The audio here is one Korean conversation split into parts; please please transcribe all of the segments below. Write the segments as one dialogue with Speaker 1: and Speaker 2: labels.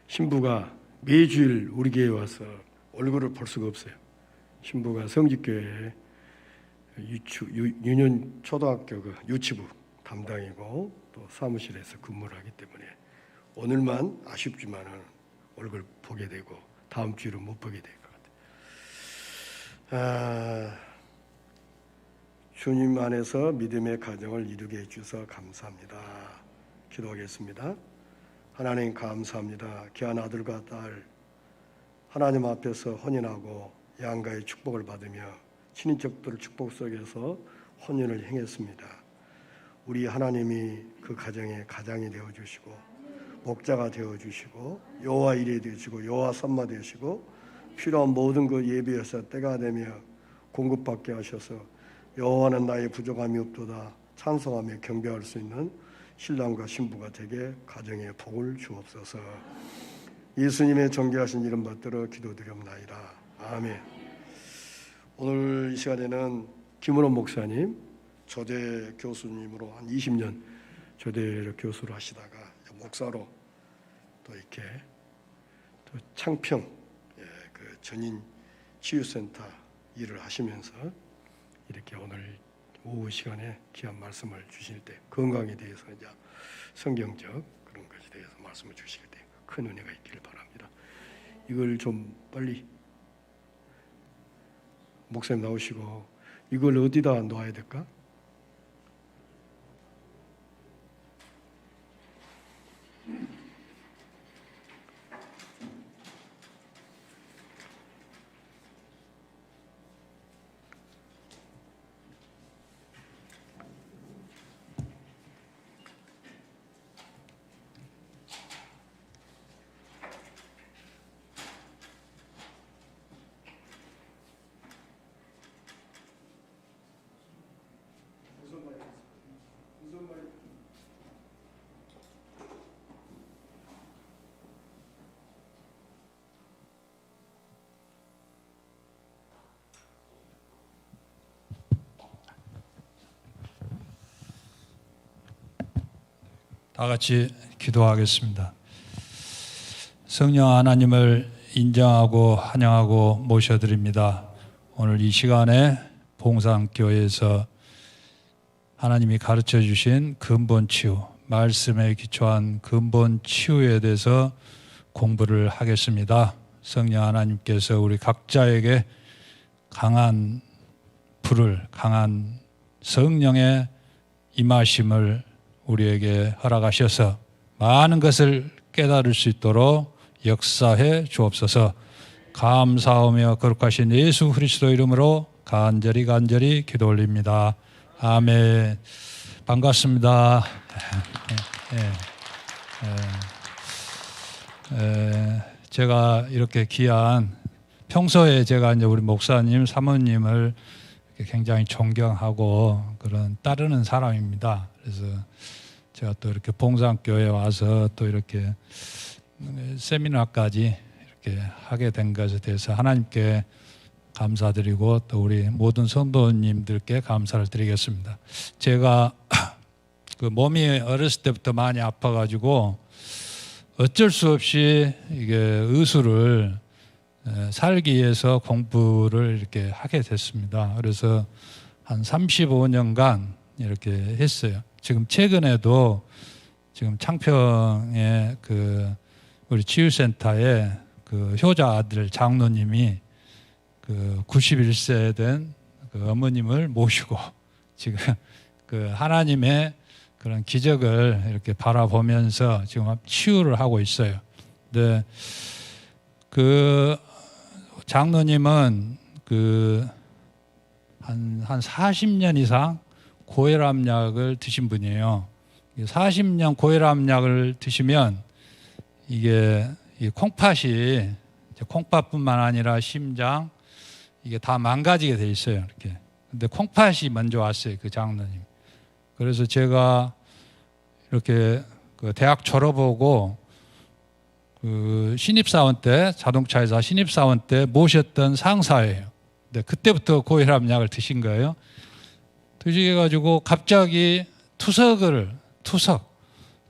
Speaker 1: 신부가 매주일 우리 교회에 와서 얼굴을 볼 수가 없어요. 신부가 성직교회 유년 초등학교 그 유치부 담당이고 또 사무실에서 근무를 하기 때문에 오늘만 아쉽지만은 얼굴 보게 되고 다음 주로 못 보게 될 것 같아요. 주님 안에서 믿음의 가정을 이루게 해주셔서 감사합니다. 기도하겠습니다. 하나님 감사합니다. 귀한 아들과 딸 하나님 앞에서 혼인하고 양가의 축복을 받으며 친인척들 축복 속에서 혼인을 행했습니다. 우리 하나님이 그 가정의 가장이 되어주시고 목자가 되어주시고 여호와 일이 되시고 여호와 삼마 되시고 필요한 모든 그 예비해서 때가 되며 공급받게 하셔서 여호와는 나의 부족함이 없도다 찬송하며 경배할 수 있는 신랑과 신부가 되게 가정에 복을 주옵소서. 예수님의 존귀하신 이름 받들어 기도드리옵나이다. 아멘. 오늘 이 시간에는 김은원 목사님 조대 교수님으로 한 20년 조대 교수를 하시다가 목사로 또 이렇게 또 창평 그 전인 치유센터 일을 하시면서 이렇게 오늘 오후 시간에 귀한 말씀을 주실 때 건강에 대해서 이제 성경적 그런 것에 대해서 말씀을 주실 때 큰 은혜가 있기를 바랍니다. 이걸 좀 빨리 목사님 나오시고 이걸 어디다 놓아야 될까?
Speaker 2: 다 같이 기도하겠습니다. 성령 하나님을 인정하고 환영하고 모셔드립니다. 오늘 이 시간에 봉산교회에서 하나님이 가르쳐 주신 근본 치유, 말씀에 기초한 근본 치유에 대해서 공부를 하겠습니다. 성령 하나님께서 우리 각자에게 강한 불을, 강한 성령의 임하심을 우리에게 허락하셔서 많은 것을 깨달을 수 있도록 역사해 주옵소서. 감사하며 거룩하신 예수 그리스도 이름으로 간절히 기도 올립니다. 아멘. 반갑습니다. 제가 이렇게 귀한 평소에 제가 이제 우리 목사님, 사모님을 굉장히 존경하고 그런 따르는 사람입니다. 그래서 제가 또 이렇게 봉산교회에 와서 또 이렇게 세미나까지 이렇게 하게 된 것에 대해서 하나님께 감사드리고 또 우리 모든 성도님들께 감사를 드리겠습니다. 제가 그 몸이 어렸을 때부터 많이 아파가지고 어쩔 수 없이 이게 의술을 살기 위해서 공부를 이렇게 하게 됐습니다. 그래서 한 35년간 이렇게 했어요. 지금 최근에도 지금 창평에 그 우리 치유센터에 그 효자 아들 장로님이 그 91세 된 그 어머님을 모시고 지금 그 하나님의 그런 기적을 이렇게 바라보면서 지금 치유를 하고 있어요. 근데 그 장로님은 그 한 40년 이상 고혈압약을 드신 분이에요. 40년 고혈압약을 드시면 이게 콩팥이 콩팥뿐만 아니라 심장 이게 다 망가지게 돼 있어요. 이렇게. 근데 콩팥이 먼저 왔어요. 그 장로님. 그래서 제가 이렇게 그 대학 졸업하고 그 신입사원 때 자동차회사 신입사원 때 모셨던 상사예요. 근데 그때부터 고혈압약을 드신 거예요. 드시게 가지고 갑자기 투석을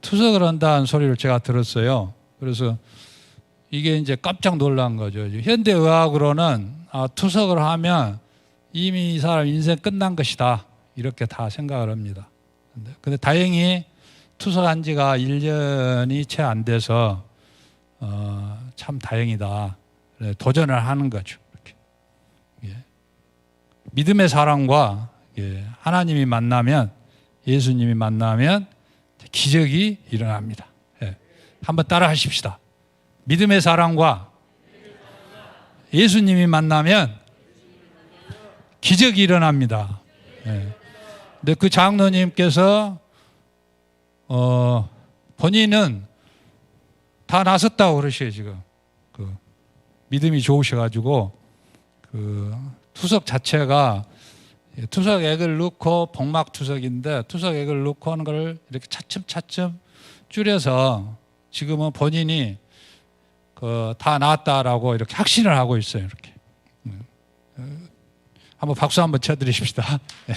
Speaker 2: 투석을 한다는 소리를 제가 들었어요. 그래서 이게 이제 깜짝 놀란 거죠. 현대의학으로는 투석을 하면 이미 이 사람 인생 끝난 것이다. 이렇게 다 생각을 합니다. 근데 다행히 투석한 지가 1년이 채 안 돼서 참 다행이다. 도전을 하는 거죠. 이렇게. 예. 믿음의 사랑과 하나님이 만나면, 예수님이 만나면 기적이 일어납니다. 예. 한번 따라 하십시다. 믿음의 사랑과 예수님이 만나면 기적이 일어납니다. 예. 근데 그 장로님께서 본인은 다 나섰다고 그러셔요. 지금 그 믿음이 좋으셔가지고 그 투석 자체가 투석액을 넣고 복막 투석인데 투석액을 넣고 하는 걸 이렇게 차츰차츰 줄여서 지금은 본인이 그 다 나았다라고 이렇게 확신을 하고 있어요. 이렇게 한번 박수 한번 쳐드리십시다. 예.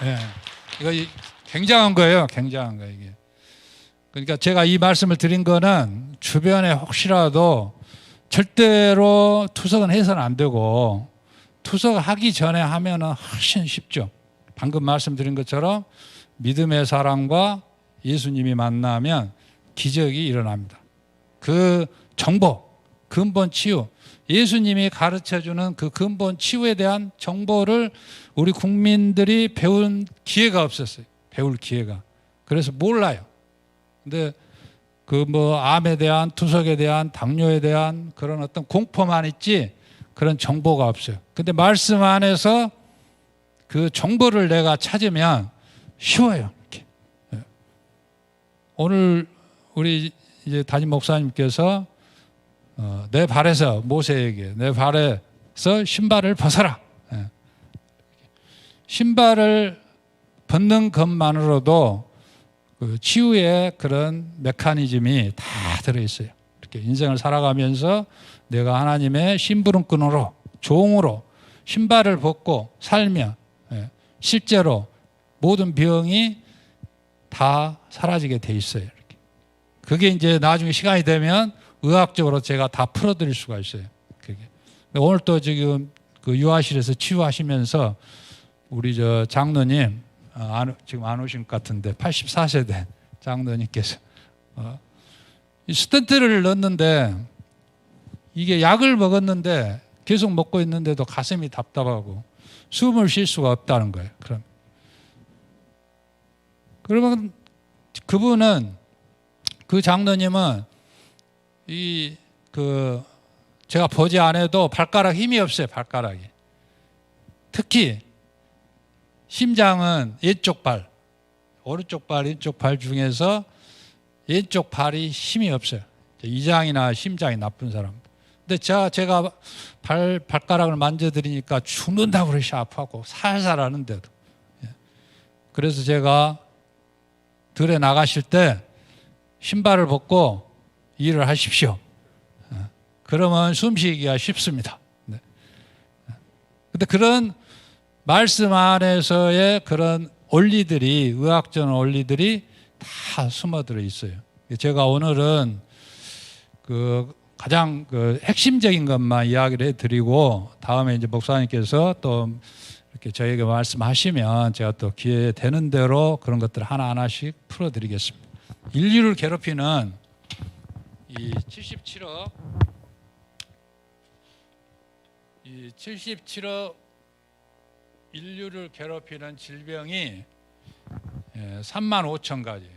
Speaker 2: 예. 이거 굉장한 거예요. 굉장한 거예요, 이게. 그러니까 제가 이 말씀을 드린 거는 주변에 혹시라도 절대로 투석은 해서는 안 되고 투석하기 전에 하면은 훨씬 쉽죠. 방금 말씀드린 것처럼 믿음의 사랑과 예수님이 만나면 기적이 일어납니다. 그 정보, 근본 치유, 예수님이 가르쳐주는 그 근본 치유에 대한 정보를 우리 국민들이 배운 기회가 없었어요. 배울 기회가. 그래서 몰라요. 근데 그 뭐 암에 대한, 투석에 대한, 당뇨에 대한 그런 어떤 공포만 있지 그런 정보가 없어요. 근데 말씀 안에서 그 정보를 내가 찾으면 쉬워요. 이렇게. 오늘 우리 이제 담임 목사님께서 내 발에서 모세에게 내 발에서 신발을 벗어라. 신발을 벗는 것만으로도 그 치유의 그런 메커니즘이 다 들어있어요. 이렇게 인생을 살아가면서 내가 하나님의 심부름꾼으로 종으로 신발을 벗고 살면 실제로 모든 병이 다 사라지게 돼 있어요. 이렇게. 그게 이제 나중에 시간이 되면 의학적으로 제가 다 풀어드릴 수가 있어요. 그게. 오늘 또 지금 그 유아실에서 치유하시면서 우리 저 장로님 지금 안 오신 것 같은데 84세 된 장로님께서 이 스텐트를 넣었는데 이게 약을 먹었는데 계속 먹고 있는데도 가슴이 답답하고 숨을 쉴 수가 없다는 거예요. 그러면 그분은 그 장로님은 제가 보지 않아도 발가락 힘이 없어요. 발가락이. 특히 심장은 왼쪽 발, 오른쪽 발, 왼쪽 발 중에서 왼쪽 발이 힘이 없어요. 이장이나 심장이 나쁜 사람. 근데 제가 발가락을 만져드리니까 죽는다고 그러시 아파하고 살살 하는데도. 그래서 제가 들에 나가실 때 신발을 벗고 일을 하십시오. 그러면 숨쉬기가 쉽습니다. 근데 그런 말씀 안에서의 그런 원리들이, 의학적 원리들이 다 숨어들어 있어요. 제가 오늘은 가장 핵심적인 것만 이야기를 해드리고 다음에 이제 목사님께서 또 이렇게 저에게 말씀하시면 제가 또 기회 되는 대로 그런 것들 하나하나씩 풀어드리겠습니다. 인류를 괴롭히는 이 77억 인류를 괴롭히는 질병이 3만 5천 가지.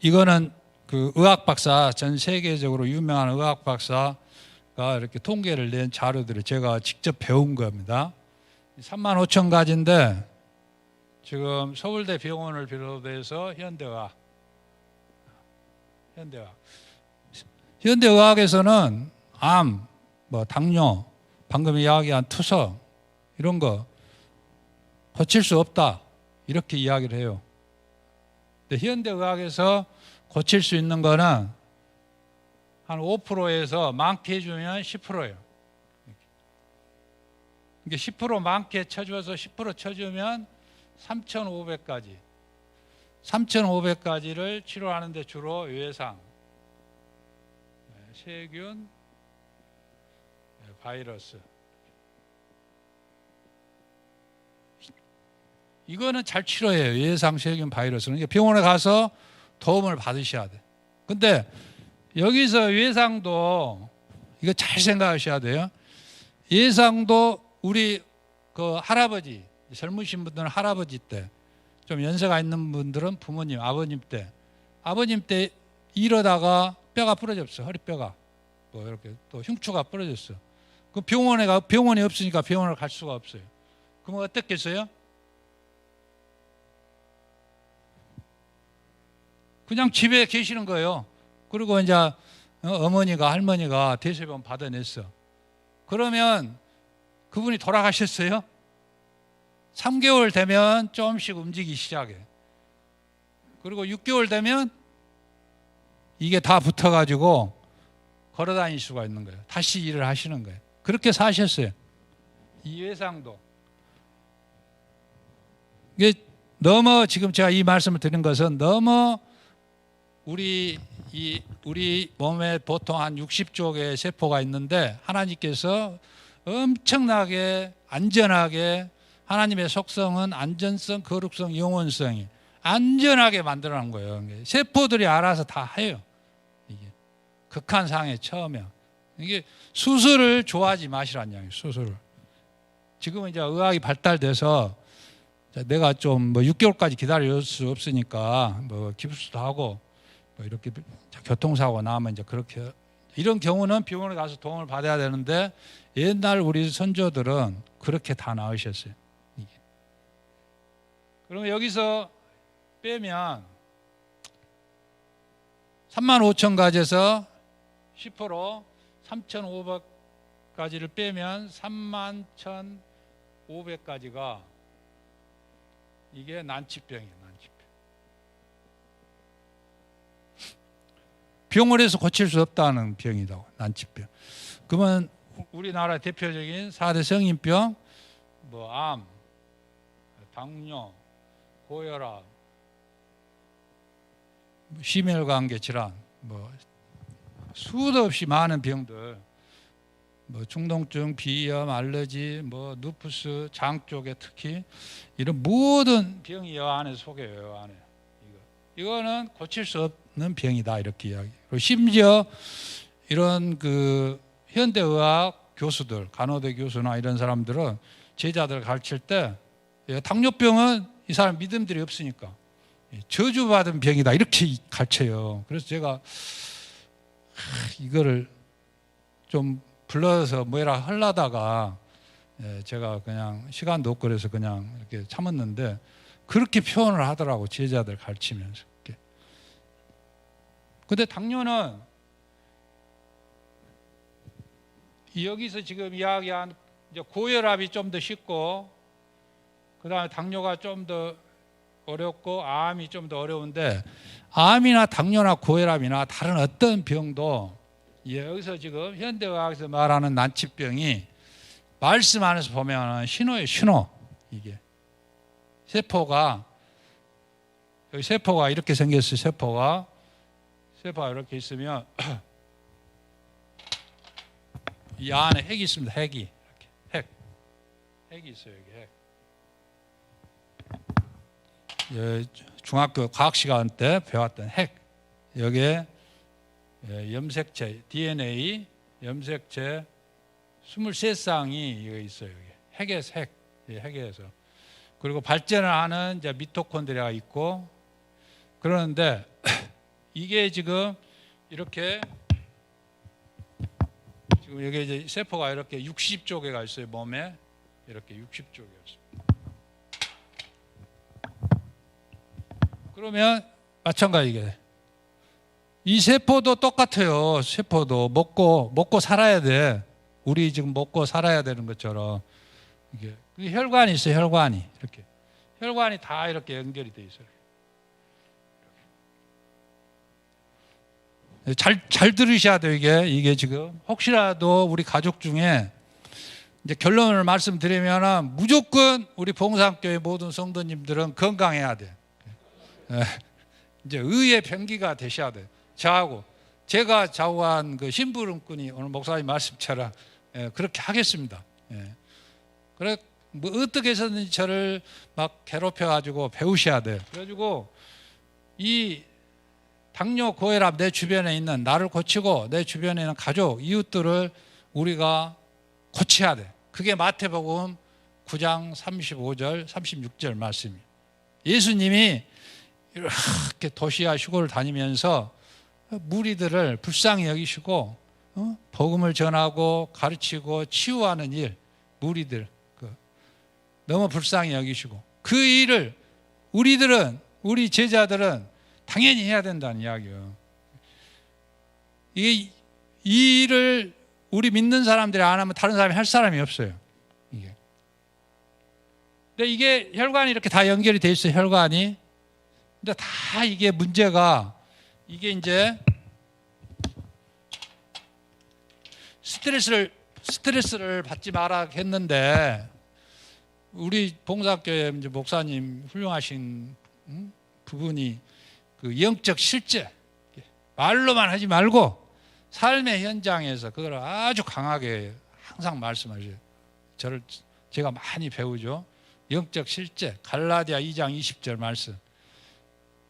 Speaker 2: 이거는 그 의학 박사, 전 세계적으로 유명한 의학 박사가 이렇게 통계를 낸 자료들을 제가 직접 배운 겁니다. 3만 5천 가지인데 지금 서울대 병원을 비롯해서 현대의학에서는 암, 뭐 당뇨, 방금 이야기한 투석 이런 거 고칠 수 없다 이렇게 이야기를 해요. 근데 현대의학에서 고칠 수 있는 거는 한 5%에서 많게 해주면 10%예요. 이게 10% 많게 쳐줘서 10% 쳐주면 3,500가지. 3,500가지를 치료하는데 주로 외상, 세균, 바이러스. 이거는 잘 치료해요. 외상, 세균, 바이러스는. 그러니까 병원에 가서 도움을 받으셔야 돼. 근데 여기서 외상도 이거 잘 생각하셔야 돼요. 외상도 우리 그 할아버지, 젊으신 분들은 할아버지 때, 좀 연세가 있는 분들은 부모님, 아버님 때 이러다가 뼈가 부러졌어. 허리뼈가 뭐 이렇게 또 흉추가 부러졌어. 그 병원이 없으니까 병원을 갈 수가 없어요. 그럼 어떻겠어요? 그냥 집에 계시는 거예요. 그리고 이제 어머니가 할머니가 대소변 받아냈어. 그러면 그분이 돌아가셨어요? 3개월 되면 조금씩 움직이기 시작해. 그리고 6개월 되면 이게 다 붙어가지고 걸어 다닐 수가 있는 거예요. 다시 일을 하시는 거예요. 그렇게 사셨어요. 이 외상도. 이게 너무 지금 제가 이 말씀을 드린 것은 너무 우리 몸에 보통 한 60조 개의 세포가 있는데 하나님께서 엄청나게 안전하게 하나님의 속성은 안전성, 거룩성, 영원성이 안전하게 만들어 놓은 거예요. 세포들이 알아서 다 해요. 이게 극한 상황에 처음에 이게 수술을 좋아하지 마시라는 이야기예요. 수술을. 지금은 이제 의학이 발달돼서 내가 좀 뭐 6개월까지 기다릴 수 없으니까 뭐 기부스도 하고 뭐 이렇게 교통사고 나면 이제 그렇게 이런 경우는 병원에 가서 도움을 받아야 되는데 옛날 우리 선조들은 그렇게 다 나으셨어요. 이게. 그러면 여기서 빼면 35,000가지에서 10% 3,500가지를 빼면 31,500가지가 이게 난치병이에요. 난치병. 병원에서 고칠 수 없다는 병이다. 난치병. 그러면 우리나라 대표적인 4대 성인병, 뭐 암, 당뇨, 고혈압, 심혈관계 질환, 뭐 수도 없이 많은 병들, 뭐 중동증, 비염, 알러지, 뭐 누푸스, 장 쪽에 특히 이런 모든 병이 이 안에 속해요. 이 안에. 이거는 고칠 수 없는 병이다 이렇게 이야기. 그리고 심지어 이런 그 현대의학 교수들, 간호대 교수나 이런 사람들은 제자들 가르칠 때 당뇨병은 이 사람 믿음들이 없으니까 저주받은 병이다 이렇게 가르쳐요. 그래서 제가 이거를 좀 불러서 뭐라 하려다가 제가 그냥 시간도 없고 그래서 그냥 이렇게 참았는데 그렇게 표현을 하더라고 제자들 가르치면서. 근데 당뇨는 여기서 지금 이야기한 이제 고혈압이 좀 더 쉽고 그다음에 당뇨가 좀 더 어렵고 암이 좀 더 어려운데 암이나 당뇨나 고혈압이나 다른 어떤 병도 여기서 지금 현대의학에서 말하는 난치병이 말씀 안에서 보면 신호예요. 신호. 이게 세포가 여기 세포가 이렇게 생겼어요. 세포가 이렇게 있으면 이 안에 핵이 있습니다. 핵이 이렇게 핵이 있어요. 여기 핵. 중학교 과학 시간 때 배웠던 핵. 여기에 염색체 DNA 염색체 23쌍이 여기 있어요. 여기. 핵에서 핵. 핵에서. 그리고 발전을 하는 이제 미토콘드리아가 있고 그러는데 이게 지금 이렇게 지금 여기 이제 세포가 이렇게 60조 개가 있어요. 몸에 이렇게 60조 개가 있어요. 그러면 마찬가지게 이 세포도 똑같아요. 세포도 먹고 살아야 돼. 우리 지금 먹고 살아야 되는 것처럼 이게 혈관이 있어요. 혈관이 이렇게 혈관이 다 이렇게 연결이 돼 있어요. 잘 들으셔야 돼요. 이게 지금 혹시라도 우리 가족 중에 이제 결론을 말씀드리면 무조건 우리 봉산교회 모든 성도님들은 건강해야 돼. 이제 의의 병기가 되셔야 돼. 저하고 제가 좌우한 그 심부름꾼이 오늘 목사님 말씀처럼 그렇게 하겠습니다. 그래 뭐 어떻게 해서든지 저를 막 괴롭혀 가지고 배우셔야 돼. 그래가지고 이 당뇨 고혈압 내 주변에 있는 나를 고치고 내 주변에 있는 가족 이웃들을 우리가 고쳐야 돼. 그게 마태복음 9장 35절 36절 말씀이에요. 예수님이 이렇게 도시와 시골을 다니면서 무리들을 불쌍히 여기시고 복음을 전하고 가르치고 치유하는 일, 무리들 너무 불쌍히 여기시고 그 일을 우리 제자들은 당연히 해야 된다는 이야기예요. 이 일을 우리 믿는 사람들이 안 하면 다른 사람이 할 사람이 없어요. 근데 이게 혈관이 이렇게 다 연결이 돼 있어요. 혈관이. 근데 다 이게 문제가 이게 이제 스트레스를 받지 마라 했는데 우리 봉사교회 이제 목사님 훌륭하신 부분이 그 영적 실제 말로만 하지 말고 삶의 현장에서 그걸 아주 강하게 항상 말씀하셔요. 제가 많이 배우죠. 영적 실제 갈라디아 2장 20절 말씀.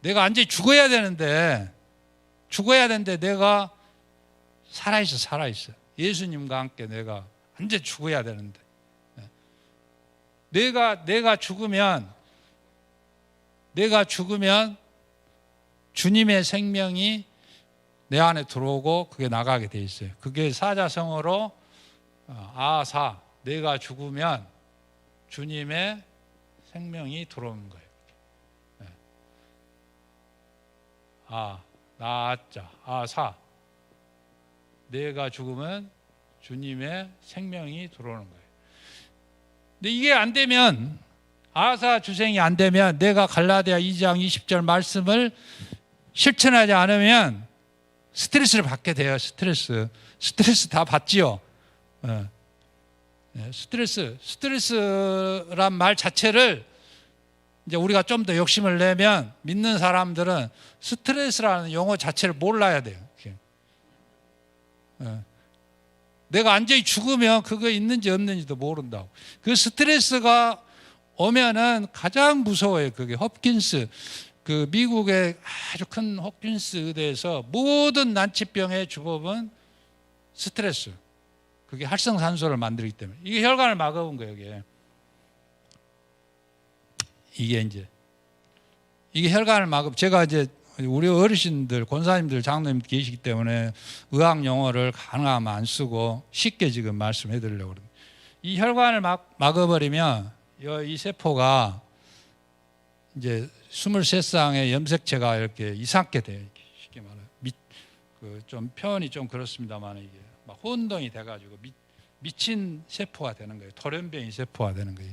Speaker 2: 내가 완전히 죽어야 되는데 내가 살아있어. 예수님과 함께 내가 완전히 죽어야 되는데 내가 죽으면 주님의 생명이 내 안에 들어오고 그게 나가게 돼 있어요. 그게 사자성어로 아사, 내가 죽으면 주님의 생명이 들어오는 거예요. 나자, 아사, 내가 죽으면 주님의 생명이 들어오는 거예요. 근데 이게 안 되면 아사 주생이 안 되면 내가 갈라디아 2장 20절 말씀을 실천하지 않으면 스트레스를 받게 돼요. 스트레스 다 받지요. 스트레스란 말 자체를 이제 우리가 좀 더 욕심을 내면 믿는 사람들은 스트레스라는 용어 자체를 몰라야 돼요. 내가 완전히 죽으면 그거 있는지 없는지도 모른다고. 그 스트레스가 오면은 가장 무서워요. 그게 홉킨스, 그 미국의 아주 큰 홉킨스 의대에서 모든 난치병의 주법은 스트레스. 그게 활성산소를 만들기 때문에. 이게 혈관을 막아온 거예요. 이게 혈관을 막아. 제가 이제 우리 어르신들, 권사님들, 장로님 계시기 때문에 의학 용어를 가능하면 안 쓰고 쉽게 지금 말씀해 드리려고 합니다. 이 혈관을 막아버리면 이 세포가 이제 23쌍의 염색체가 이렇게 이상하게 돼요. 쉽게 말해요. 좀 표현이 좀 그렇습니다만 이게 막 혼동이 돼가지고 미친 세포가 되는 거예요. 돌연변이 세포가 되는 거예요.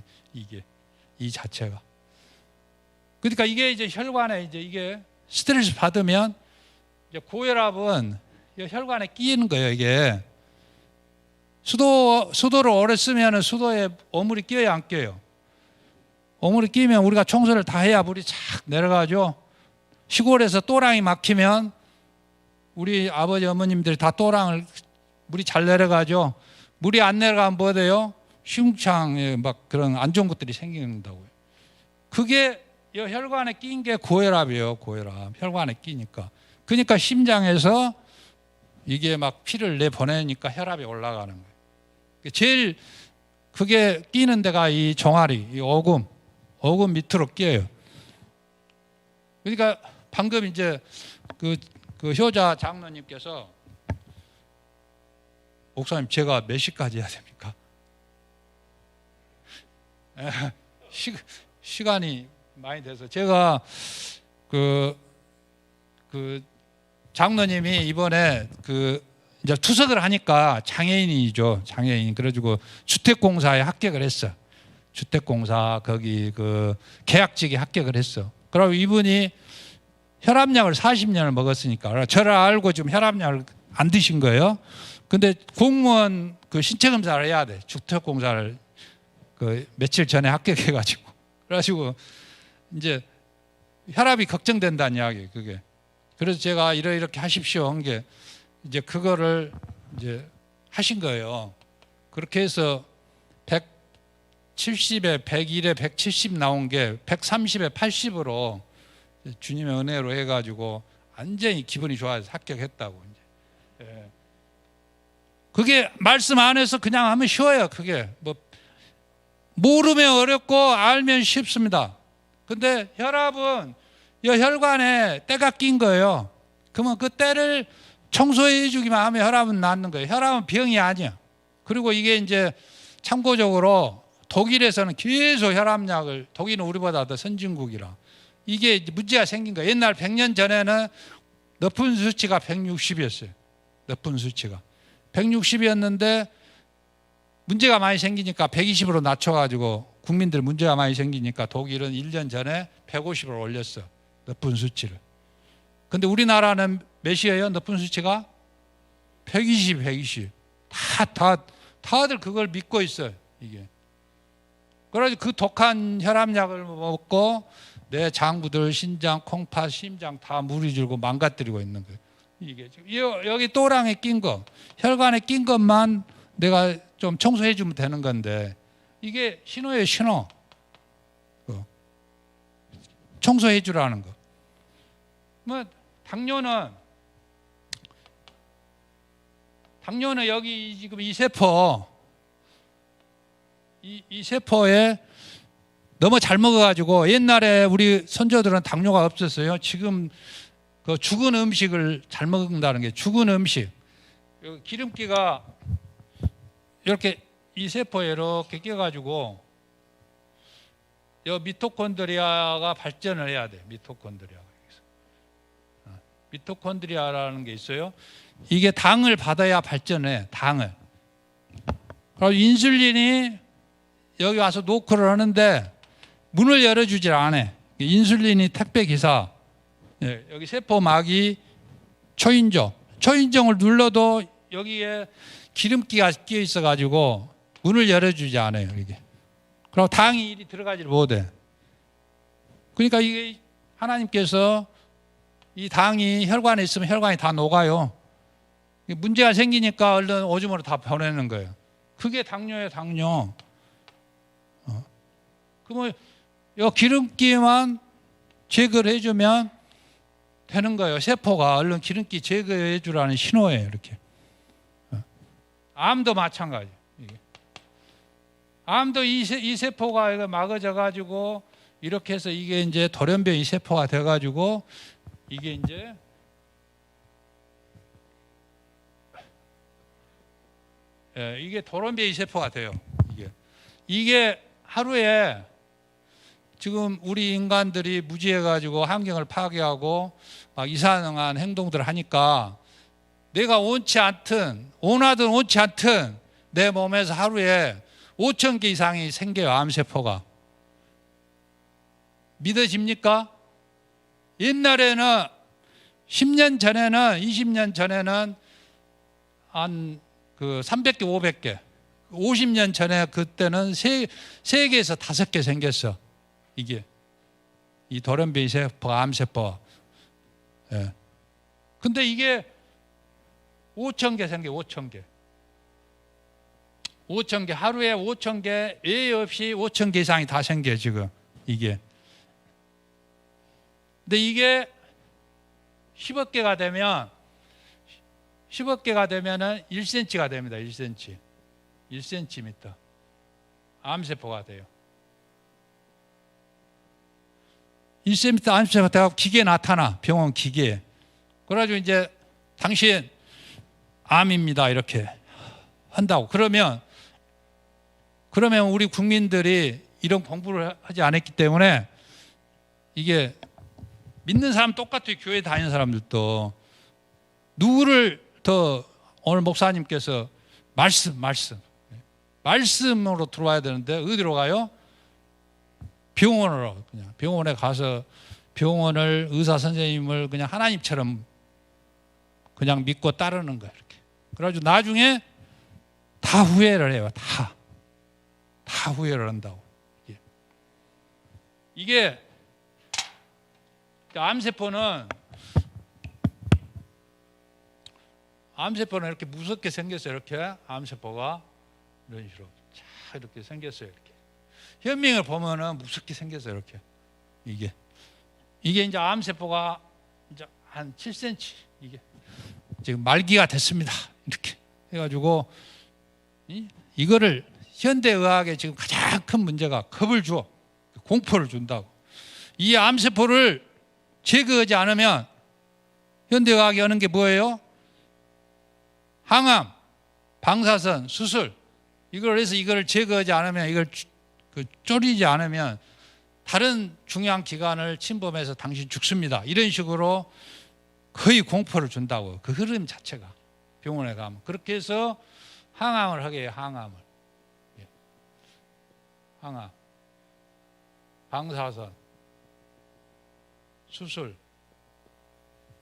Speaker 2: 이 자체가. 그러니까 이게 이제 혈관에 이게 스트레스 받으면 이제 고혈압은 혈관에 끼이는 거예요. 이게 수도를 오래 쓰면 수도에 오물이 끼어야 안 끼어요. 오물이 끼면 우리가 청소를 다 해야 물이 착 내려가죠. 시골에서 또랑이 막히면 우리 아버지 어머님들이 다 물이 잘 내려가죠. 물이 안 내려가면 뭐 돼요? 시궁창에 막 그런 안 좋은 것들이 생긴다고요. 그게 혈관에 끼인 게 고혈압이에요. 고혈압. 혈관에 끼니까. 그러니까 심장에서 이게 막 피를 내보내니까 혈압이 올라가는 거예요. 제일 그게 끼는 데가 이 종아리, 이 오금 밑으로 끼어요. 그러니까 방금 이제 그 효자 장로님께서 목사님 제가 몇 시까지 해야 됩니까? 시간이 많이 돼서 제가 그 장로님이 이번에 이제 투석을 하니까 장애인이죠. 장애인. 그래가지고 주택공사에 합격을 했어. 주택공사 거기 계약직에 합격을 했어. 그리고 이분이 혈압약을 40년을 먹었으니까 저를 알고 지금 혈압약을 안 드신 거예요. 근데 공무원 그 신체 검사를 해야 돼. 주택공사를 그 며칠 전에 합격해가지고. 그래가지고 이제 혈압이 걱정된다는 이야기 그게. 그래서 제가 이렇게 하십시오 한 게 이제 그거를 이제 하신 거예요. 그렇게 해서 170에 101에 170 나온 게 130에 80으로 주님의 은혜로 해가지고 완전히 기분이 좋아서 합격했다고. 이제. 예. 그게 말씀 안에서 그냥 하면 쉬워요. 그게 뭐 모르면 어렵고 알면 쉽습니다. 근데 혈압은 이 혈관에 때가 낀 거예요. 그러면 그 때를 청소해 주기만 하면 혈압은 낫는 거예요. 혈압은 병이 아니야. 그리고 이게 이제 참고적으로 독일에서는 계속 혈압약을, 독일은 우리보다 더 선진국이라 이게 문제가 생긴 거예요. 옛날 100년 전에는 높은 수치가 160이었어요. 높은 수치가 160이었는데 문제가 많이 생기니까 120으로 낮춰가지고 국민들 문제가 많이 생기니까 독일은 1년 전에 150으로 올렸어. 높은 수치를. 근데 우리나라는 몇이에요? 높은 수치가 120, 120. 다들 그걸 믿고 있어요. 이게. 그래서 그 독한 혈압약을 먹고 내 장부들, 신장, 콩팥, 심장 다 물이 줄고 망가뜨리고 있는 거예요. 이게 여기 또랑에 낀 거, 혈관에 낀 것만 내가 좀 청소해 주면 되는 건데 이게 신호예요, 신호. 청소해 주라는 거. 뭐 당뇨는 여기 지금 이 세포, 이 세포에 너무 잘 먹어가지고 옛날에 우리 선조들은 당뇨가 없었어요. 지금 그 죽은 음식을 잘 먹는다는 게 죽은 음식. 기름기가 이렇게 이 세포에 이렇게 껴가지고 이 미토콘드리아가 발전을 해야 돼. 미토콘드리아라는 게 있어요. 이게 당을 받아야 발전해. 당을. 그리고 인슐린이 여기 와서 노크를 하는데 문을 열어주질 않아. 인슐린이 택배 기사. 여기 세포막이 초인종을 눌러도 여기에 기름기가 끼어 있어가지고 문을 열어주지 않아요. 이게. 그리고 당이 이리 들어가지를 못해. 그러니까 이게 하나님께서 이 당이 혈관에 있으면 혈관이 다 녹아요. 문제가 생기니까 얼른 오줌으로 다 보내는 거예요. 그게 당뇨예요, 당뇨. 그러면 이 기름기만 제거를 해주면 되는 거예요. 세포가 얼른 기름기 제거해 주라는 신호예요. 이렇게. 암도 마찬가지. 암도 이 세포가 막아져 가지고 이렇게 해서 이게 이제 돌연변이 세포가 돼 가지고 이게 이제 이게 돌연변이 세포가 돼요. 이게 하루에 지금 우리 인간들이 무지해 가지고 환경을 파괴하고 막 이상한 행동들을 하니까 내가 원하든 원치 않든 내 몸에서 하루에 5,000개 이상이 생겨요. 암세포가. 믿어집니까? 옛날에는 10년 전에는 20년 전에는 한 그 300개 500개 50년 전에 그때는 3개에서 5개 생겼어. 이게 이 돌연변이 세포, 암세포. 예. 근데 이게 5,000개 생겨. 5,000개 하루에 5,000개 예의 없이 5,000개 이상이 다 생겨 지금 이게. 근데 이게 10억 개가 되면은 1cm가 됩니다. 1cm. 암세포가 돼요. 1cm 암세포가 돼서 기계에 나타나. 병원 기계에. 그래가지고 이제 당신 암입니다. 이렇게 한다고. 그러면 우리 국민들이 이런 공부를 하지 않았기 때문에 이게 믿는 사람 똑같아요. 교회 다니는 사람들도. 누구를 더 오늘 목사님께서 말씀으로 들어와야 되는데 어디로 가요? 병원으로. 그냥 병원에 가서 병원을 의사 선생님을 그냥 하나님처럼 그냥 믿고 따르는 거예요. 이렇게. 그래가지고 나중에 다 후회를 해요. 다 후회를 한다고. 이게 암세포는 이렇게 무섭게 생겼어요. 이렇게 암세포가 이런 식으로 쫙 이렇게 생겼어요. 이렇게 현미경을 보면은 무섭게 생겼어요. 이렇게 이게 이제 암세포가 이제 한 7cm 이게 지금 말기가 됐습니다. 이렇게 해가지고 이거를 현대의학의 지금 가장 큰 문제가 겁을 줘, 공포를 준다고. 이 암세포를 제거하지 않으면 현대의학이 하는 게 뭐예요? 항암, 방사선, 수술. 이걸 해서 이걸 제거하지 않으면, 이걸 쪼리지 않으면 다른 중요한 기관을 침범해서 당신 죽습니다. 이런 식으로 거의 공포를 준다고. 그 흐름 자체가 병원에 가면. 그렇게 해서 항암을 하게 해요. 항암을. 항암, 방사선, 수술.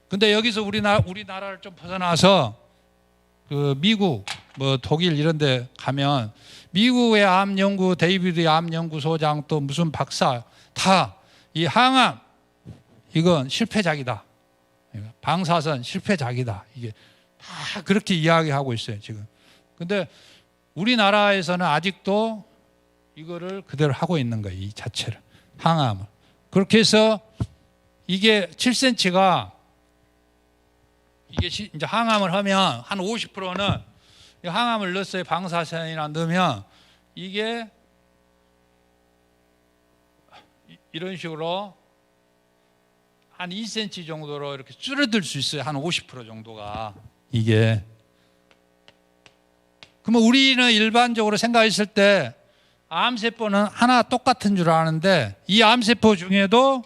Speaker 2: 근데 여기서 우리나라를 좀 벗어나서 그 미국, 뭐 독일 이런 데 가면 미국의 암 연구, 데이비드 암 연구소장 또 무슨 박사 다 이 항암 이건 실패작이다. 방사선 실패작이다. 이게 다 그렇게 이야기하고 있어요, 지금. 근데 우리나라에서는 아직도 이거를 그대로 하고 있는 거예요, 이 자체를. 항암을. 그렇게 해서 이게 7cm가 이게 이제 항암을 하면 한 50%는 항암을 넣었어요. 방사선이나 넣으면 이게 이런 식으로 한 2cm 정도로 이렇게 줄어들 수 있어요. 한 50% 정도가 이게. 그러면 우리는 일반적으로 생각했을 때 암세포는 하나 똑같은 줄 아는데 이 암세포 중에도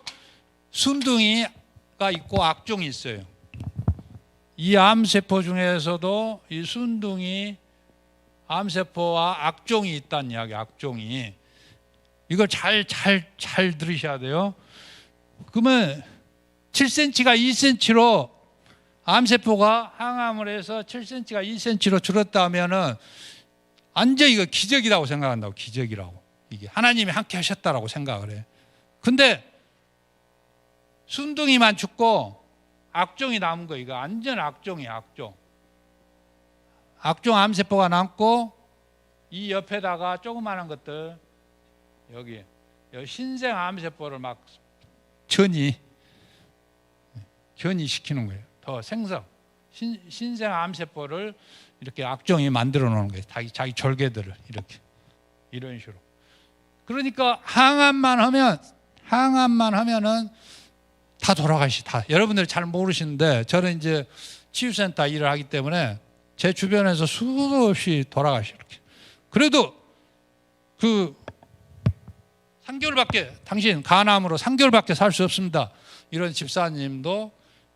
Speaker 2: 순둥이가 있고 악종이 있어요. 이 암세포 중에서도 이 순둥이 암세포와 악종이 있다는 이야기. 악종이. 이걸 잘 들으셔야 돼요. 그러면 7cm가 2cm로 암세포가 항암을 해서 7cm가 2cm로 줄었다면은 완전 이거 기적이라고 생각한다고. 기적이라고. 이게 하나님이 함께 하셨다라고 생각을 해. 근데 순둥이만 죽고 악종이 남은 거. 이거 완전 악종이야. 악종. 악종 암세포가 남고 이 옆에다가 조그마한 것들 여기 신생 암세포를 막 전이시키는 거예요. 더 생성. 신생 암세포를 이렇게 악종이 만들어 놓는 거예요. 자기 절개들을 이렇게 이런 식으로. 그러니까 항암만 하면은 다 돌아가시. 다. 여러분들이 잘 모르시는데 저는 이제 치유센터 일을 하기 때문에 제 주변에서 수도 없이 돌아가시 이렇게. 그래도 그 3개월밖에 당신 간암으로 3개월밖에 살 수 없습니다. 이런 집사님도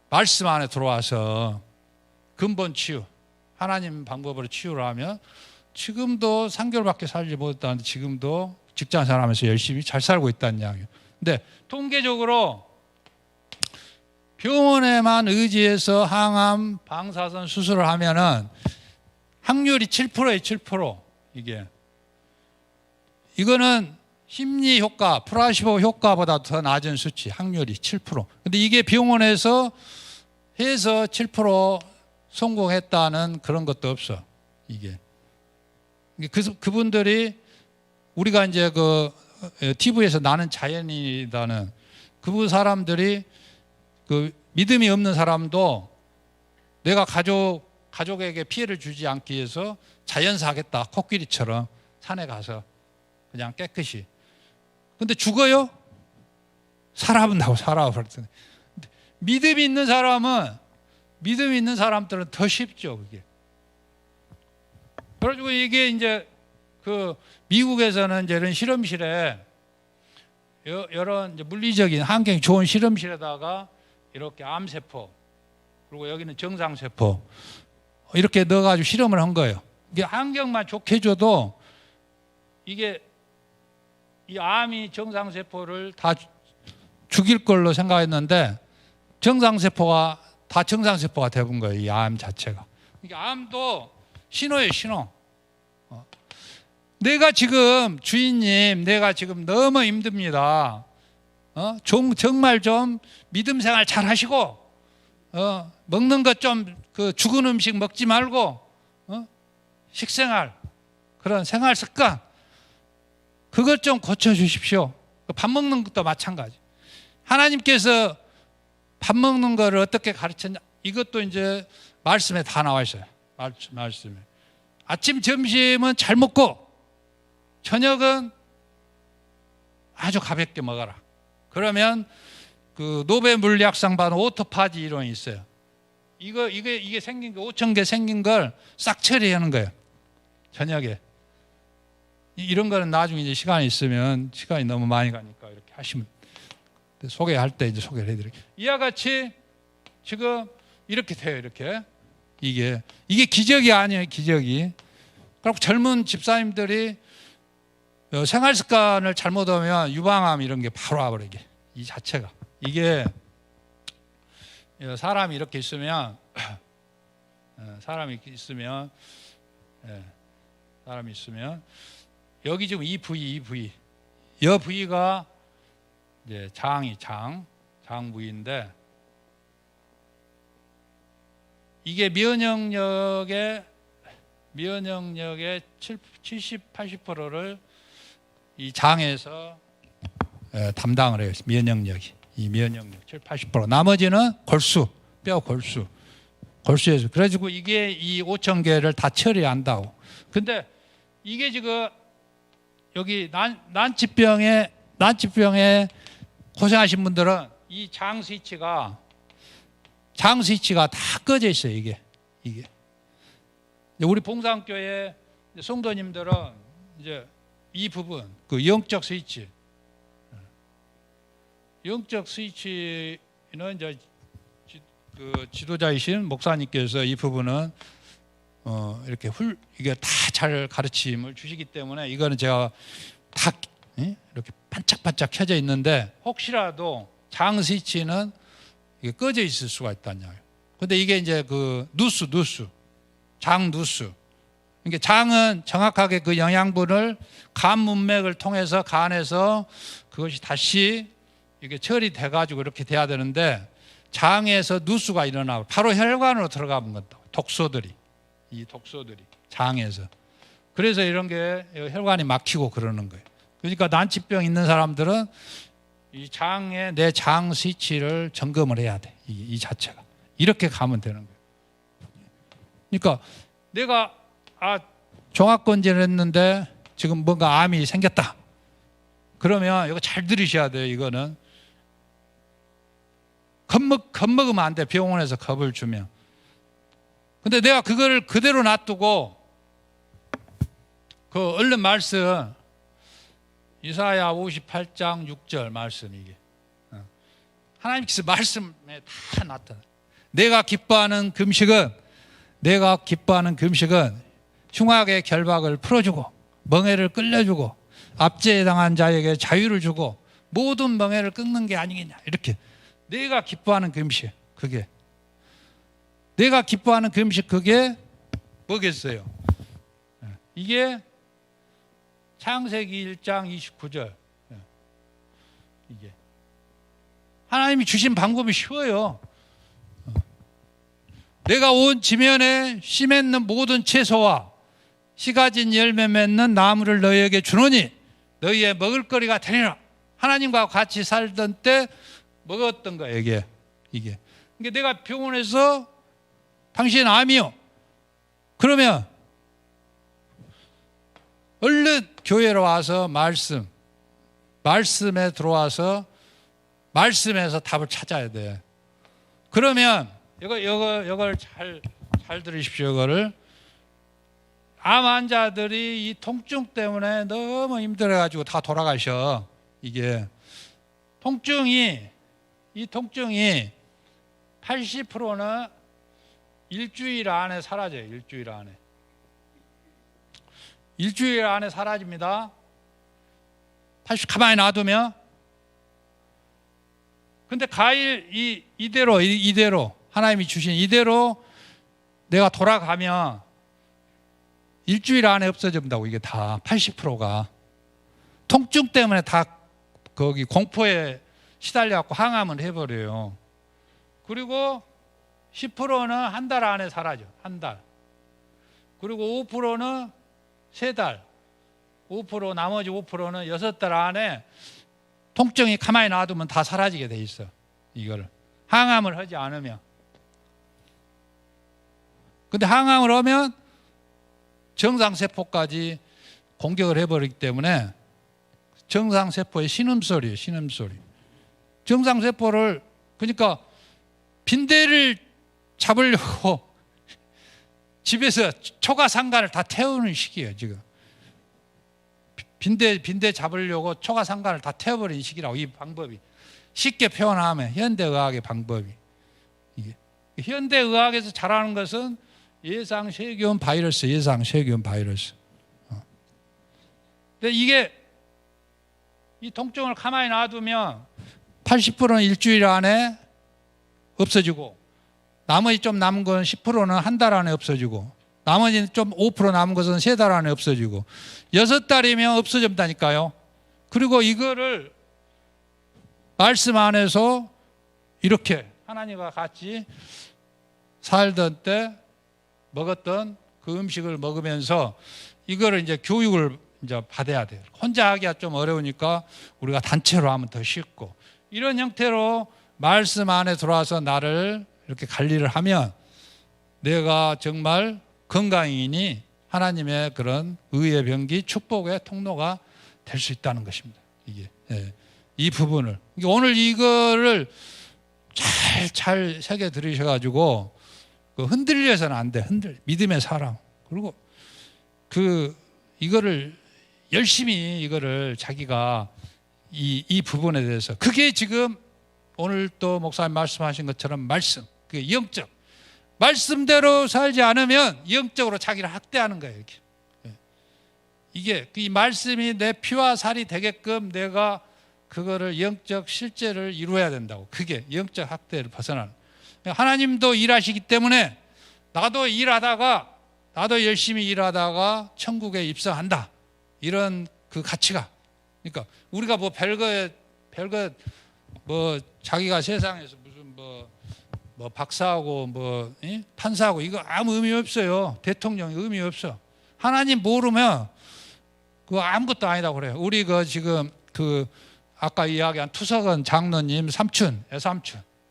Speaker 2: 말씀 안에 들어와서 근본 치유, 하나님 방법으로 치유를 하면 지금도 3개월밖에 살지 못했다는데 지금도 직장 생활하면서 열심히 잘 살고 있다는 이야기예요. 근데 통계적으로 병원에만 의지해서 항암, 방사선 수술을 하면은 확률이 7%예요. 7%. 이거는 심리 효과, 플라시보 효과보다 더 낮은 수치, 확률이 7%. 근데 이게 병원에서 해서 7% 성공했다는 그런 것도 없어. 이게. 그분들이 우리가 이제 그 TV에서 나는 자연이라는 그 사람들이 그 믿음이 없는 사람도 내가 가족에게 피해를 주지 않기 위해서 자연사 하겠다. 코끼리처럼 산에 가서 그냥 깨끗이. 근데 죽어요? 살아본다고 살아버렸더니. 믿음이 있는 사람들은 더 쉽죠, 그게. 그래가지고 이게 이제 그 미국에서는 이제 이런 실험실에 여러 이제 물리적인 환경이 좋은 실험실에다가 이렇게 암세포 그리고 여기는 정상세포 이렇게 넣어가지고 실험을 한 거예요. 이게 환경만 좋게 해줘도 이게 이 암이 정상세포를 다 죽일 걸로 생각했는데 정상세포가 다 정상세포가 돼본 거예요. 이 암 자체가. 이게 암도 신호예요, 신호. 내가 지금 주인님, 내가 지금 너무 힘듭니다. 정말 좀 믿음 생활 잘 하시고, 먹는 것 좀 그 죽은 음식 먹지 말고, 식생활, 그런 생활 습관, 그것 좀 고쳐주십시오. 밥 먹는 것도 마찬가지. 하나님께서 밥 먹는 거를 어떻게 가르쳤냐? 이것도 이제 말씀에 다 나와 있어요. 말씀에. 아침, 점심은 잘 먹고, 저녁은 아주 가볍게 먹어라. 그러면 그 노벨 물리학상 받은 오토파지 이론이 있어요. 이게 생긴 거 5,000개 생긴 걸 싹 처리하는 거예요. 저녁에. 이런 거는 나중에 이제 시간이 있으면 시간이 너무 많이 가니까 이렇게 하시면 소개할 때 이제 소개를 해드릴게요. 이와 같이 지금 이렇게 돼요. 이렇게 이게 기적이 아니에요. 기적이. 그리고 젊은 집사님들이 생활 습관을 잘못하면 유방암 이런 게 바로 와버리게. 이 자체가 이게 사람이 이렇게 있으면 사람이 있으면 여기 지금 이 부위 이 부위가 이제 장 부위인데 이게 면역력의 70, 80%를 이 장에서 담당을 해요. 면역력이. 이 면역력 7, 80%. 나머지는 뼈 골수에서. 그래가지고 이게 이 5,000개를 다 처리한다고. 근데 이게 지금 여기 난치병에 고생하신 분들은 이 장 스위치가 다 꺼져 있어요. 이게. 우리 봉산교회 성도님들은 이제 이 부분, 그 영적 스위치는 이제 그 지도자이신 목사님께서 이 부분은 이렇게 이게 다 잘 가르침을 주시기 때문에 이거는 제가 다 이렇게 반짝반짝 켜져 있는데 혹시라도 장 스위치는 이게 꺼져 있을 수가 있다는 거예요. 근데 이게 이제 그 장 누수. 그러니까 장은 정확하게 그 영양분을 간 문맥을 통해서 간에서 그것이 다시 이게 처리돼 가지고 이렇게 돼야 되는데 장에서 누수가 일어나고 바로 혈관으로 들어가는 것다. 이 독소들이 장에서. 그래서 이런 게 혈관이 막히고 그러는 거예요. 그러니까 난치병 있는 사람들은 이 내 장 스위치를 점검을 해야 돼. 이 자체가. 이렇게 가면 되는 거예요. 그러니까 내가 종합건진을 했는데 지금 뭔가 암이 생겼다. 그러면 이거 잘 들으셔야 돼요. 이거는 겁먹으면 안 돼. 병원에서 겁을 주면. 근데 내가 그거를 그대로 놔두고 그 얼른 말씀 이사야 58장 6절 말씀 이게 하나님께서 말씀에 다 나타나. 내가 기뻐하는 금식은 흉악의 결박을 풀어주고 멍에를 끌려주고 압제에 당한 자에게 자유를 주고 모든 멍에를 끊는 게 아니겠냐. 이렇게 내가 기뻐하는 금식 그게 뭐겠어요? 이게 창세기 1장 29절. 이게 하나님이 주신 방법이 쉬워요. 내가 온 지면에 씨 맺는 모든 채소와 씨 가진 열매 맺는 나무를 너희에게 주노니 너희의 먹을거리가 되리라. 하나님과 같이 살던 때 먹었던 거예요. 이게. 그러니까 내가 병원에서 당신 암이요. 그러면 얼른 교회로 와서 말씀에 들어와서 말씀에서 답을 찾아야 돼. 그러면 이걸 잘 들으십시오. 이거를 암 환자들이 이 통증 때문에 너무 힘들어가지고 다 돌아가셔. 이게 통증이 80%는 일주일 안에 사라져요. 일주일 안에 사라집니다. 가만히 놔두면. 근데 이대로 하나님이 주신 이대로 내가 돌아가면 일주일 안에 없어진다고. 이게 다 80%가 통증 때문에 다 거기 공포에 시달려갖고 항암을 해버려요. 그리고 10%는 한 달 안에 사라져. 한 달. 그리고 5%는 3달. 5% 나머지 5%는 6달 안에 통증이 가만히 놔두면 다 사라지게 돼 있어. 이거를 항암을 하지 않으면. 근데 항암을 하면 정상세포까지 공격을 해버리기 때문에 정상세포의 신음소리예요. 신음소리. 정상세포를 그러니까 빈대를 잡으려고 집에서 초가상간을 다 태우는 시기예요. 지금 빈대 잡으려고 초가상간을 다 태워버린 시기라고. 이 방법이 쉽게 표현하면 현대의학의 방법이. 이게 현대의학에서 잘하는 것은 예상세균 바이러스, 예상세균 바이러스. 근데 이게 이 통증을 가만히 놔두면 80%는 일주일 안에 없어지고, 나머지 좀 남은 건 10%는 한 달 안에 없어지고, 나머지 좀 5% 남은 것은 3달 안에 없어지고, 6달이면 없어진다니까요. 그리고 이거를 말씀 안에서 이렇게 하나님과 같이 살던 때 먹었던 그 음식을 먹으면서 이거를 이제 교육을 이제 받아야 돼요. 혼자 하기가 좀 어려우니까 우리가 단체로 하면 더 쉽고, 이런 형태로 말씀 안에 들어와서 나를 이렇게 관리를 하면 내가 정말 건강이니 하나님의 그런 의의 병기 축복의 통로가 될 수 있다는 것입니다. 이게 이 부분을 오늘 이거를 잘 새겨 들으셔가지고 흔들려서는 안 돼. 믿음의 사람. 그리고 이거를 열심히 이거를 자기가 이 부분에 대해서, 그게 지금 오늘 또 목사님 말씀하신 것처럼 말씀, 그 영적 말씀대로 살지 않으면 영적으로 자기를 학대하는 거예요. 이렇게. 이게 이 말씀이 내 피와 살이 되게끔 내가 그거를 영적 실제를 이루어야 된다고. 그게 영적 학대를 벗어나는. 하나님도 일하시기 때문에 나도 열심히 일하다가 천국에 입성한다. 이런 그 가치가. 그러니까 우리가 뭐 별거 뭐 자기가 세상에서 무슨 뭐 박사하고 뭐 판사하고 이거 아무 의미 없어요. 대통령이 의미 없어. 하나님 모르면 그거 아무것도 아니다고 그래요. 우리 지금 아까 이야기한 투석은 장로님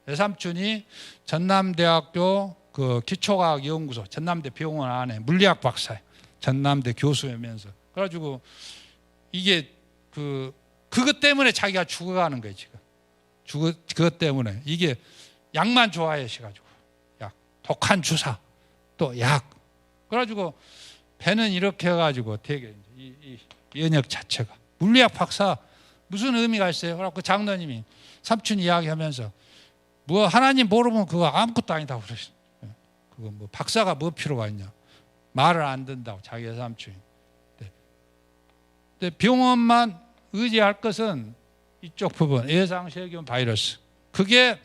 Speaker 2: 애삼촌이 전남대학교 기초과학연구소 전남대 병원 안에 물리학 박사예요. 전남대 교수이면서. 그래가지고 이게 그것 때문에 자기가 죽어가는 거예요. 지금 그것 때문에. 이게 약만 좋아하셔가지고 약, 독한 주사, 또 약. 그래가지고 배는 이렇게 해가지고 되게 이 연역 자체가. 물리학 박사 무슨 의미가 있어요? 그래갖고 장로님이 삼촌 이야기하면서 뭐 하나님 모르면 그거 아무것도 아니다고 그러시죠. 그거 뭐 박사가 뭐 필요가 있냐. 말을 안 듣는다고 자기 삼촌이. 근데 병원만 의지할 것은 이쪽 부분, 예상세균 바이러스. 그게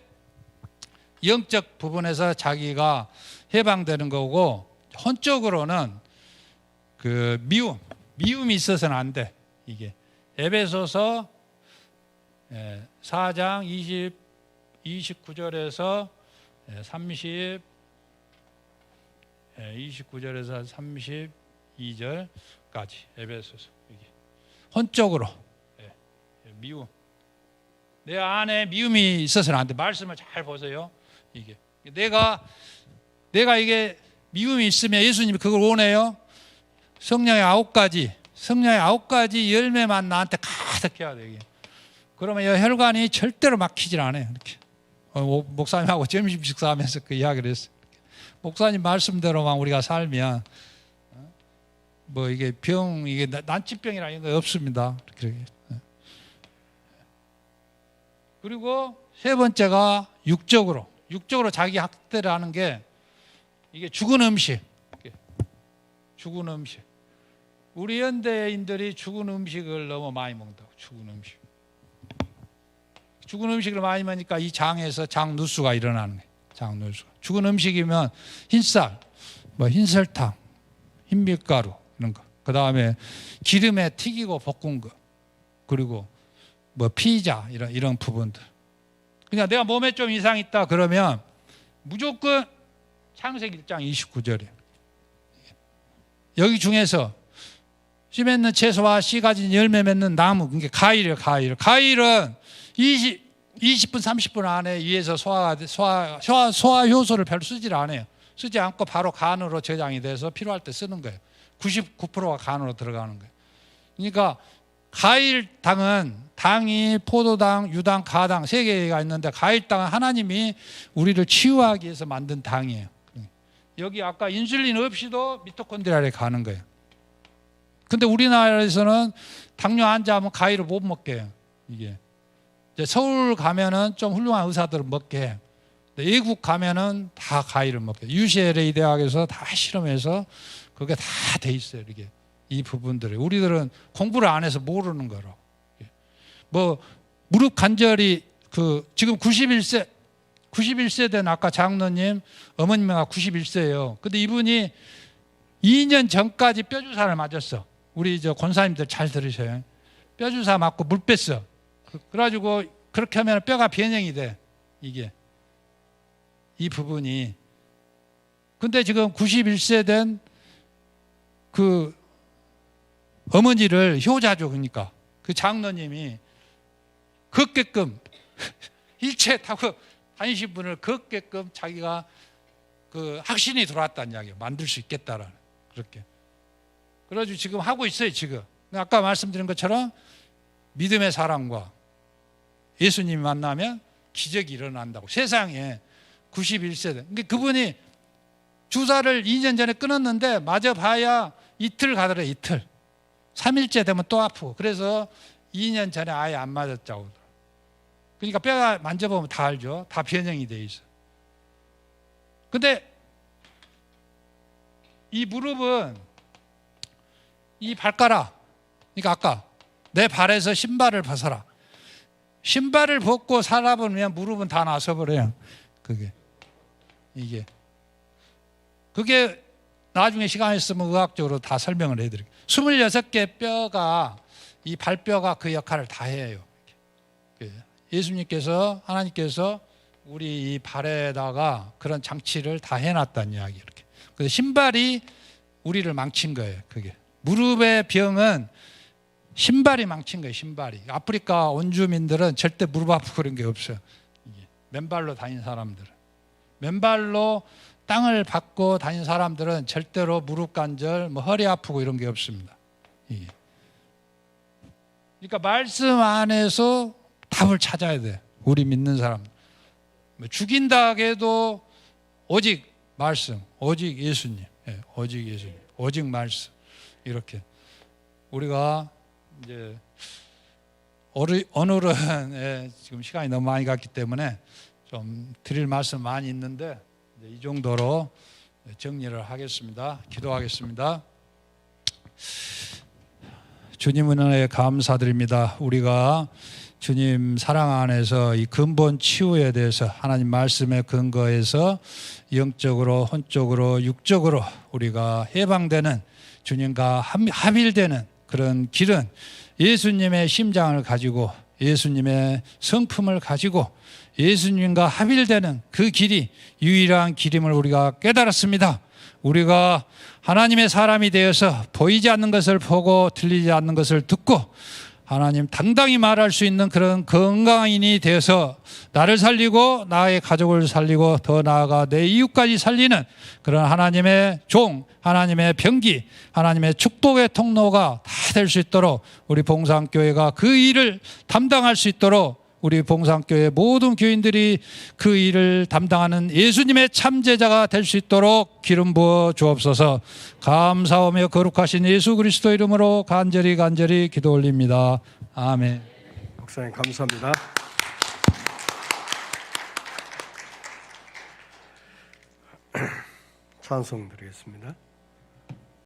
Speaker 2: 영적 부분에서 자기가 해방되는 거고, 혼적으로는 미움이 있어서는 안 돼. 이게 에베소서 4장 29절에서 29절에서 32절까지 에베소서. 혼적으로 미움. 내 안에 미움이 있어서는 안 돼. 말씀을 잘 보세요. 이게 내가 이게 미움이 있으면 예수님이 그걸 원해요. 성령의 9가지 열매만 나한테 가득해야 돼. 이게. 그러면 이 혈관이 절대로 막히질 않아요. 이렇게. 목사님하고 점심 식사하면서 그 이야기를 했어요. 목사님 말씀대로만 우리가 살면 뭐 이게 이게 난치병이라는 거 없습니다. 그렇게. 그리고 세 번째가 육적으로 자기 학대를 하는 게 이게 죽은 음식. 우리 현대인들이 죽은 음식을 너무 많이 먹는다고. 죽은 음식을 많이 먹으니까 이 장에서 장누수가 일어나는 거예요. 장누수. 죽은 음식이면 흰쌀. 뭐 흰설탕, 흰밀가루 이런 거. 그 다음에 기름에 튀기고 볶은 거. 그리고 뭐 피자 이런 부분들. 그냥 내가 몸에 좀 이상 있다 그러면 무조건 창세기 1장 29절에 여기 중에서 씨 맺는 채소와 씨 가진 열매 맺는 나무, 그게 가위래요. 가위는 20분 30분 안에 위에서 소화 효소를 별로 쓰질 않아요. 쓰지 않고 바로 간으로 저장이 돼서 필요할 때 쓰는 거예요. 99%가 간으로 들어가는 거예요. 그러니까 가일당은 당이 포도당, 유당, 가당 세 개가 있는데 가일당은 하나님이 우리를 치유하기 위해서 만든 당이에요. 여기 아까 인슐린 없이도 미토콘드리아에 가는 거예요. 근데 우리나라에서는 당뇨 환자하면 가위를 못 먹게 해요. 이게 이제 서울 가면은 좀 훌륭한 의사들은 먹게 해요. 외국 가면은 다 가위를 먹게 해요. UCLA 대학에서 다 실험해서 그게 다 돼 있어요. 이게 이 부분들이 우리들은 공부를 안 해서 모르는 거로. 뭐 무릎 관절이 지금 91세 된 아까 장로님 어머님가 91세예요. 근데 이분이 2년 전까지 뼈주사를 맞았어. 우리 권사님들 잘 들으셔요. 뼈주사 맞고 물 뺐어. 그래가지고 그렇게 하면 뼈가 변형이 돼. 이게 이 부분이. 근데 지금 91세 된 그 어머니를 효자죠. 그러니까 그 장로님이 걷게끔 일체 타고 다니신 분을 걷게끔 자기가 그 확신이 들어왔다는 이야기예요. 만들 수 있겠다라는. 그렇게. 그래가지고 지금 하고 있어요. 지금 아까 말씀드린 것처럼 믿음의 사람과 예수님이 만나면 기적이 일어난다고. 세상에 91세. 근데 그분이 주사를 2년 전에 끊었는데 맞아봐야 이틀 가더래. 이틀. 3일째 되면 또 아프고. 그래서 2년 전에 아예 안 맞았자고. 그러니까 뼈가 만져보면 다 알죠. 다 변형이 돼 있어. 근데 이 무릎은 이 발가락, 그러니까 아까 내 발에서 신발을 벗어라. 신발을 벗고 살아보면 무릎은 다 나서버려요. 그게 나중에 시간 있으면 의학적으로 다 설명을 해드릴게요. 26개 뼈가 이 발뼈가 그 역할을 다 해요. 예수님께서 하나님께서 우리 이 발에다가 그런 장치를 다 해놨다는 이야기. 이렇게. 그래서 신발이 우리를 망친 거예요. 그게 무릎의 병은 신발이 망친 거예요. 신발이. 아프리카 원주민들은 절대 무릎 아프고 그런 게 없어요. 맨발로 다닌 사람들은. 맨발로 땅을 밟고 다닌 사람들은 절대로 무릎 관절, 뭐 허리 아프고 이런 게 없습니다. 그러니까 말씀 안에서 답을 찾아야 돼. 우리 믿는 사람. 죽인다 해도 오직 말씀, 오직 예수님, 오직 예수님, 오직 말씀. 이렇게 우리가 이제 오늘은 지금 시간이 너무 많이 갔기 때문에 좀 드릴 말씀 많이 있는데 이 정도로 정리를 하겠습니다. 기도하겠습니다. 주님 은혜에 감사드립니다. 우리가 주님 사랑 안에서 이 근본 치유에 대해서 하나님 말씀의 근거에서 영적으로, 혼적으로, 육적으로 우리가 해방되는 주님과 합일되는 그런 길은 예수님의 심장을 가지고 예수님의 성품을 가지고 예수님과 합일되는 그 길이 유일한 길임을 우리가 깨달았습니다. 우리가 하나님의 사람이 되어서 보이지 않는 것을 보고 들리지 않는 것을 듣고 하나님 당당히 말할 수 있는 그런 건강인이 되어서 나를 살리고 나의 가족을 살리고 더 나아가 내 이웃까지 살리는 그런 하나님의 종, 하나님의 병기, 하나님의 축복의 통로가 다 될 수 있도록 우리 봉산교회가 그 일을 담당할 수 있도록 우리 봉산교회 모든 교인들이 그 일을 담당하는 예수님의 참제자가 될 수 있도록 기름 부어 주옵소서. 감사하며 거룩하신 예수 그리스도 이름으로 간절히 기도 올립니다. 아멘.
Speaker 1: 목사님 감사합니다. 찬송 드리겠습니다.